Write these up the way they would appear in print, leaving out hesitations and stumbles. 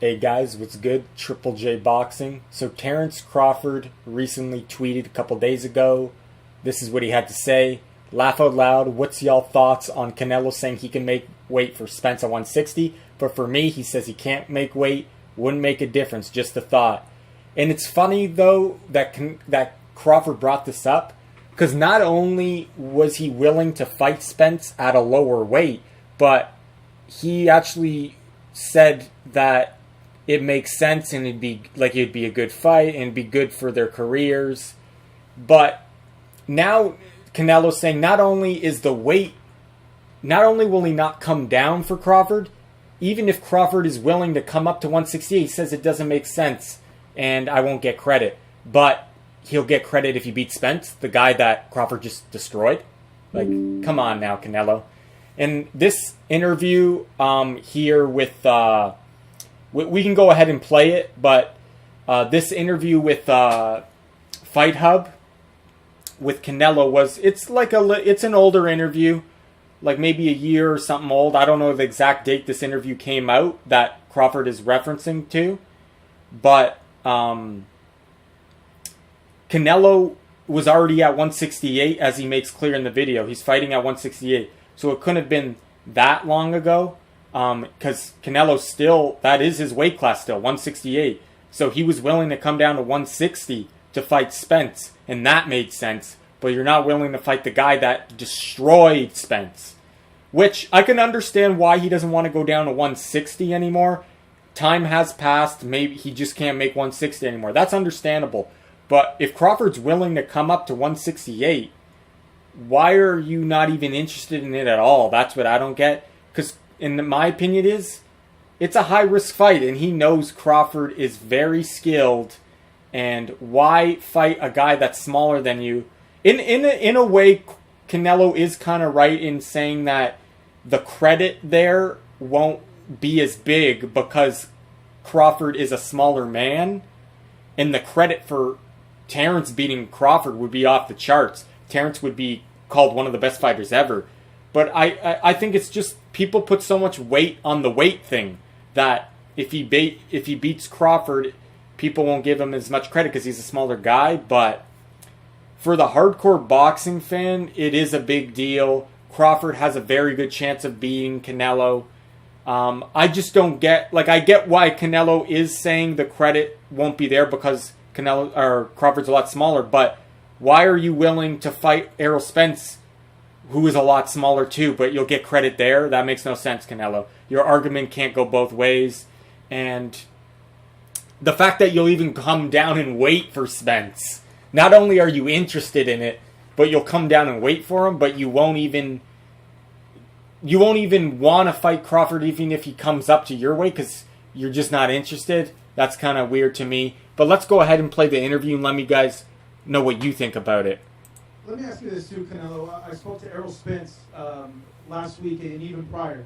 Hey guys, what's good? Triple J Boxing. So Terence Crawford recently tweeted a couple days ago. This is what he had to say. Laugh out loud. What's y'all thoughts on Canelo saying he can make weight for Spence at 160? But for me, he says he can't make weight. Wouldn't make a difference. Just a thought. And it's funny though that Crawford brought this up, because not only was he willing to fight Spence at a lower weight, but he actually said that it makes sense and it'd be a good fight and it'd be good for their careers. But now Canelo's saying not only will he not come down for Crawford, even if Crawford is willing to come up to 168, he says it doesn't make sense and I won't get credit. But he'll get credit if he beats Spence, the guy that Crawford just destroyed. Like, come on now, Canelo. And this interview here with... we can go ahead and play it, but this interview with Fighthub with Canelo it's an older interview, like maybe a year or something old. I don't know the exact date this interview came out that Crawford is referencing to, but Canelo was already at 168, as he makes clear in the video. He's fighting at 168, so it couldn't have been that long ago. Because Canelo still, that is his weight class still, 168. So he was willing to come down to 160 to fight Spence, and that made sense. But you're not willing to fight the guy that destroyed Spence. Which, I can understand why he doesn't want to go down to 160 anymore. Time has passed, maybe he just can't make 160 anymore. That's understandable. But if Crawford's willing to come up to 168, why are you not even interested in it at all? That's what I don't get. Because in my opinion, it's a high-risk fight, and he knows Crawford is very skilled, and why fight a guy that's smaller than you? In a way, Canelo is kind of right in saying that the credit there won't be as big because Crawford is a smaller man, and the credit for Terence beating Crawford would be off the charts. Terence would be called one of the best fighters ever. But I think it's just people put so much weight on the weight thing that if he beats Crawford, people won't give him as much credit because he's a smaller guy. But for the hardcore boxing fan, it is a big deal. Crawford has a very good chance of beating Canelo. I just don't get, I get why Canelo is saying the credit won't be there because Crawford's a lot smaller. But why are you willing to fight Errol Spence, who is a lot smaller too, but you'll get credit there? That makes no sense, Canelo. Your argument can't go both ways. And the fact that you'll even come down and wait for Spence, not only are you interested in it, but you'll come down and wait for him, but you won't even want to fight Crawford even if he comes up to your weight because you're just not interested. That's kind of weird to me. But let's go ahead and play the interview and let me guys know what you think about it. Let me ask you this too, Canelo. I spoke to Errol Spence last week and even prior,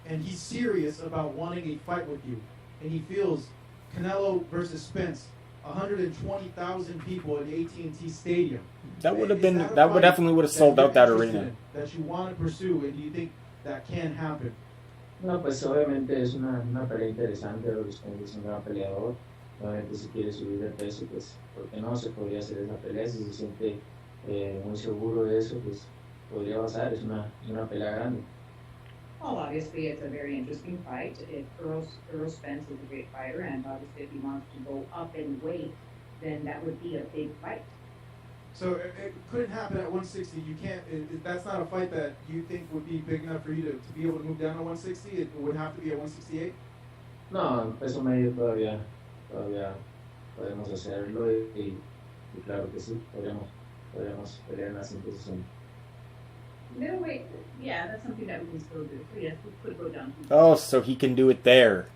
and he's serious about wanting a fight with you. And he feels Canelo versus Spence, 120,000 people in AT&T Stadium. That would definitely would have sold out that arena. That you want to pursue, and do you think that can happen? No, pues obviamente es una pelea interesante. Errol Spence es un gran peleador. Obviamente si quiere subir de peso, pues ¿por qué no se podría hacer esa pelea? Si se siente muy seguro de eso, pues podría pasar. Es una pelea grande. Well, obviously, it's a very interesting fight. Errol Spence is a great fighter, and obviously, if he wants to go up in weight, then that would be a big fight. So it couldn't happen at 160. You can't. That's not a fight that you think would be big enough for you to be able to move down to 160. It would have to be at 168. No, en peso medio todavía podemos hacerlo y claro que sí, podríamos pelear en las 160. Middleweight, yeah, that's something that we can still do. So yes, we could go down. Oh, so he can do it there.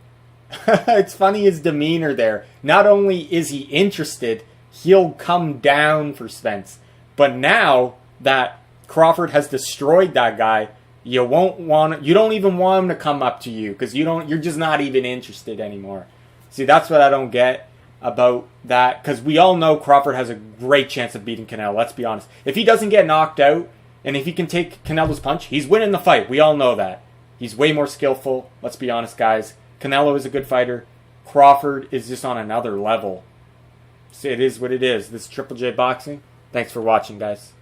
It's funny his demeanor there. Not only is he interested, he'll come down for Spence. But now that Crawford has destroyed that guy, you don't even want him to come up to you because you're just not even interested anymore. See, that's what I don't get about that, because we all know Crawford has a great chance of beating Canelo. Let's be honest. If he doesn't get knocked out, and if he can take Canelo's punch, he's winning the fight. We all know that. He's way more skillful. Let's be honest, guys. Canelo is a good fighter. Crawford is just on another level. So it is what it is. This is Triple J Boxing. Thanks for watching, guys.